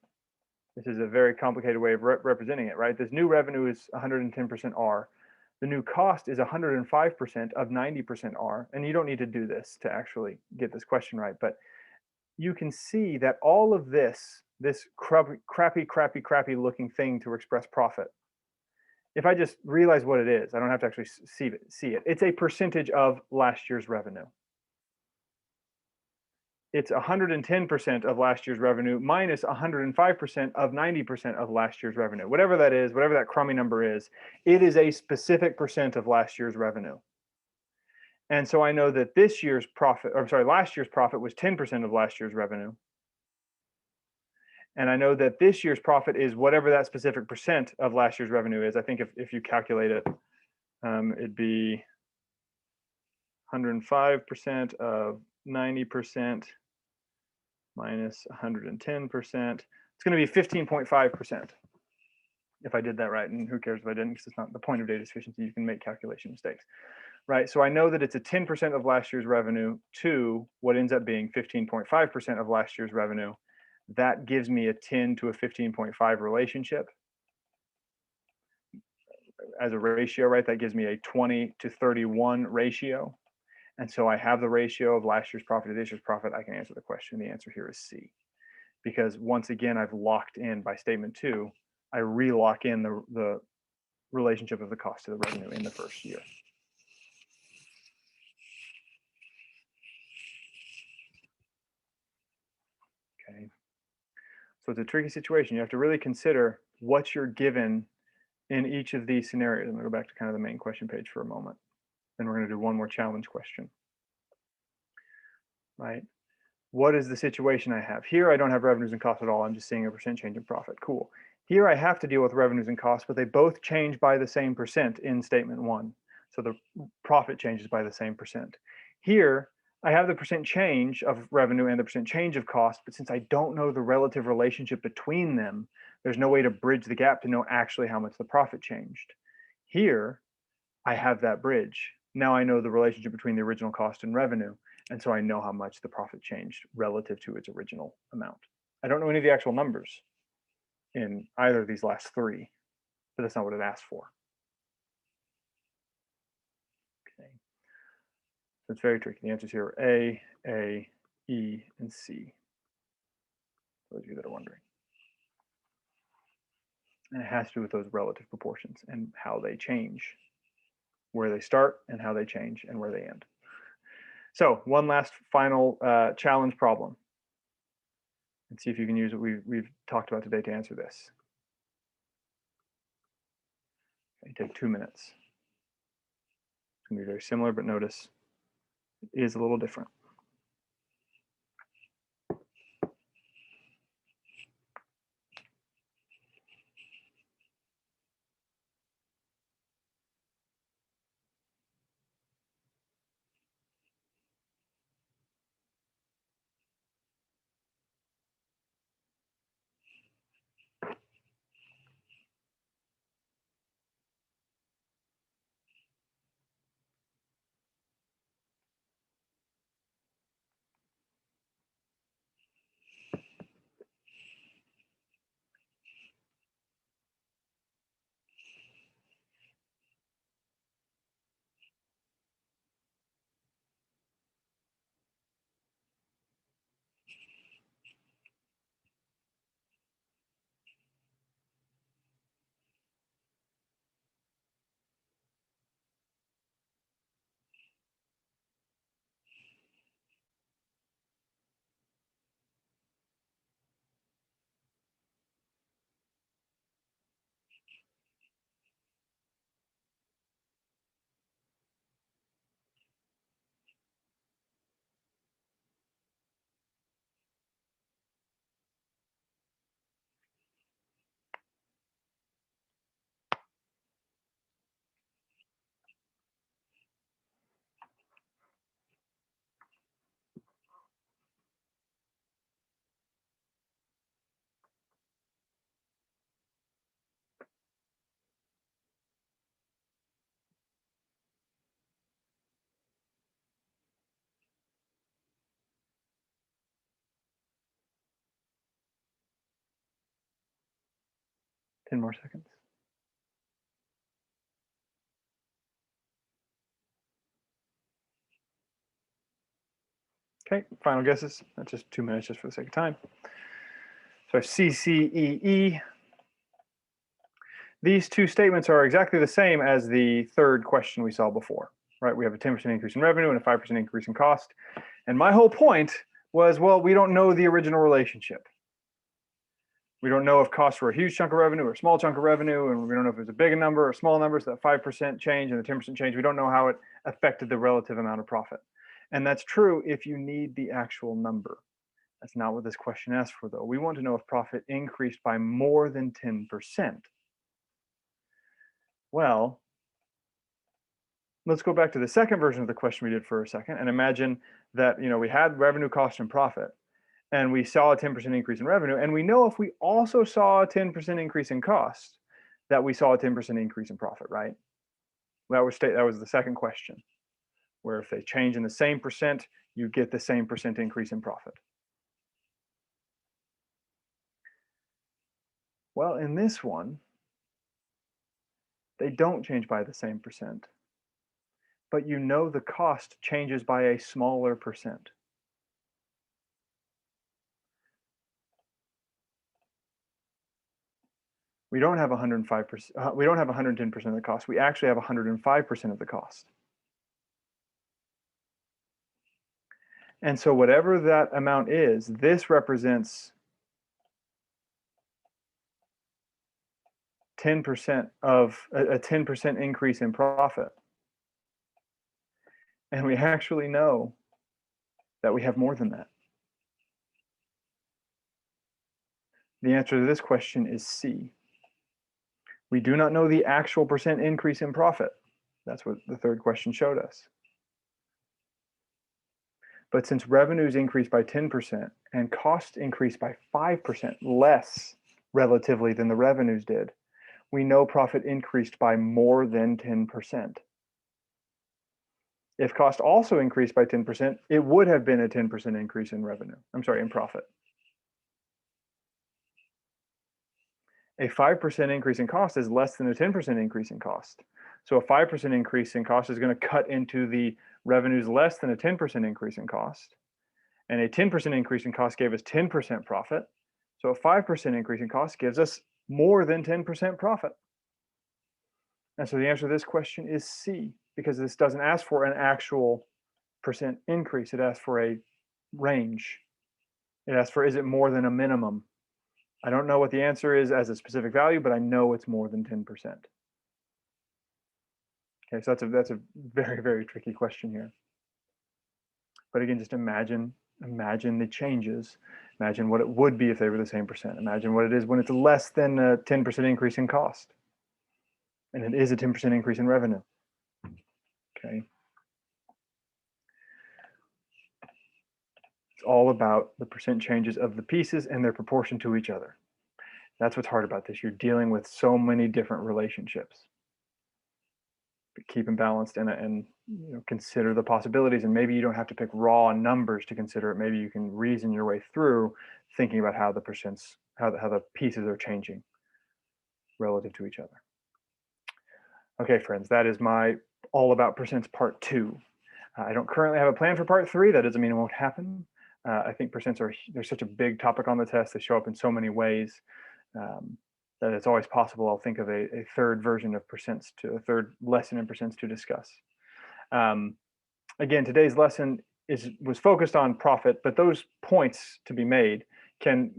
this is a very complicated way of representing it, right? This new revenue is 110% R. The new cost is 105% of 90% R. And you don't need to do this to actually get this question right, but you can see that all of this crappy looking thing to express profit, if I just realize what it is, I don't have to actually see it. It's a percentage of last year's revenue. It's 110% of last year's revenue minus 105% of 90% of last year's revenue. Whatever that is, whatever that crummy number is, it is a specific percent of last year's revenue. And so I know that last year's profit was 10% of last year's revenue. And I know that this year's profit is whatever that specific percent of last year's revenue is. I think if you calculate it, it'd be 105% of 90% minus 110%. It's going to be 15.5%. If I did that right, and who cares if I didn't, because it's not the point of data sufficiency. You can make calculation mistakes, right? So I know that it's a 10% of last year's revenue to what ends up being 15.5% of last year's revenue. That gives me a 10 to a 15.5 relationship as a ratio, right? That gives me a 20 to 31 ratio. And so I have the ratio of last year's profit to this year's profit. I can answer the question. The answer here is C. Because once again, I've locked in by statement 2, I re-lock in the relationship of the cost to the revenue in the first year. Okay. So it's a tricky situation. You have to really consider what you're given in each of these scenarios. I'm going to go back to kind of the main question page for a moment. Then we're going to do one more challenge question. Right? What is the situation I have? Here, I don't have revenues and costs at all. I'm just seeing a percent change in profit. Cool. Here, I have to deal with revenues and costs, but they both change by the same percent in statement 1. So the profit changes by the same percent. Here, I have the percent change of revenue and the percent change of cost, but since I don't know the relative relationship between them, there's no way to bridge the gap to know actually how much the profit changed. Here, I have that bridge. Now I know the relationship between the original cost and revenue, and so I know how much the profit changed relative to its original amount. I don't know any of the actual numbers in either of these last three, but that's not what it asked for. Okay. So it's very tricky. The answers here are A, E, and C. Those of you that are wondering. And it has to do with those relative proportions and how they change, where they start and how they change and where they end. So one last final challenge problem. And see if you can use what we've talked about today to answer this. Okay, take 2 minutes. It's going to be very similar, but notice it is a little different. Ten more seconds. Okay, final guesses. That's just 2 minutes just for the sake of time. So C, C, E, E. These two statements are exactly the same as the third question we saw before, right? We have a 10% increase in revenue and a 5% increase in cost. And my whole point was, well, we don't know the original relationship. We don't know if costs were a huge chunk of revenue or a small chunk of revenue, and we don't know if it was a big number or a small number, so that 5% change and the 10% change, we don't know how it affected the relative amount of profit. And that's true if you need the actual number. That's not what this question asks for, though. We want to know if profit increased by more than 10%. Well, let's go back to the second version of the question we did for a second and imagine that we had revenue, cost, and profit, and we saw a 10% increase in revenue, and we know if we also saw a 10% increase in cost, that we saw a 10% increase in profit, right? That was the second question, where if they change in the same percent, you get the same percent increase in profit. Well, in this one, they don't change by the same percent, but the cost changes by a smaller percent. We don't have 105%. We don't have 110% of the cost. We actually have 105% of the cost. And so whatever that amount is, this represents 10% of a 10% increase in profit. And we actually know that we have more than that. The answer to this question is C. We do not know the actual percent increase in profit. That's what the third question showed us. But since revenues increased by 10% and costs increased by 5% less relatively than the revenues did, we know profit increased by more than 10%. If cost also increased by 10%, it would have been a 10% increase in revenue. I'm sorry, in profit. A 5% increase in cost is less than a 10% increase in cost. So a 5% increase in cost is going to cut into the revenues less than a 10% increase in cost. And a 10% increase in cost gave us 10% profit. So a 5% increase in cost gives us more than 10% profit. And so the answer to this question is C, because this doesn't ask for an actual percent increase. It asks for a range. It asks for, is it more than a minimum? I don't know what the answer is as a specific value, but I know it's more than 10%. Okay, so that's a very, very tricky question here. But again, just imagine the changes. Imagine what it would be if they were the same percent. Imagine what it is when it's less than a 10% increase in cost. And it is a 10% increase in revenue. Okay. It's all about the percent changes of the pieces and their proportion to each other. That's what's hard about this. You're dealing with so many different relationships. But keep them balanced and consider the possibilities. And maybe you don't have to pick raw numbers to consider it. Maybe you can reason your way through thinking about how the percents, how the pieces are changing relative to each other. Okay, friends, that is my all about percents part 2. I don't currently have a plan for part 3. That doesn't mean it won't happen. I think percents they're such a big topic on the test. They show up in so many ways that it's always possible I'll think of a third version of percents, to a third lesson in percents to discuss. Again, today's lesson was focused on profit, but those points to be made can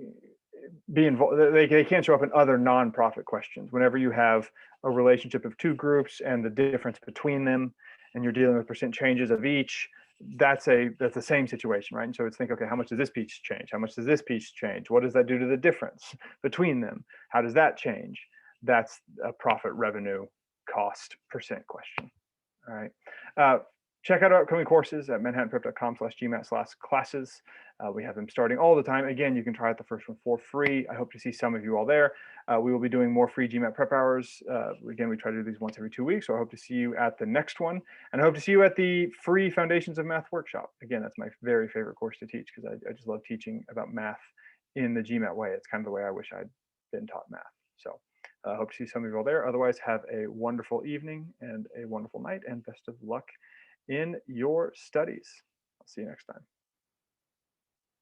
be involved. They can show up in other non-profit questions. Whenever you have a relationship of two groups and the difference between them, and you're dealing with percent changes of each, that's the same situation, right? And so it's think, okay, how much does this piece change? How much does this piece change? What does that do to the difference between them? How does that change? That's a profit, revenue, cost, percent question. All right. Check out our upcoming courses at manhattanprep.com/GMAT/classes. We have them starting all the time. Again, you can try out the first one for free. I hope to see some of you all there. We will be doing more free GMAT prep hours. Again, we try to do these once every 2 weeks, so I hope to see you at the next one. And I hope to see you at the free Foundations of Math workshop. Again, that's my very favorite course to teach because I just love teaching about math in the GMAT way. It's kind of the way I wish I'd been taught math. So I hope to see some of you all there. Otherwise, have a wonderful evening and a wonderful night, and best of luck in your studies. I'll see you next time.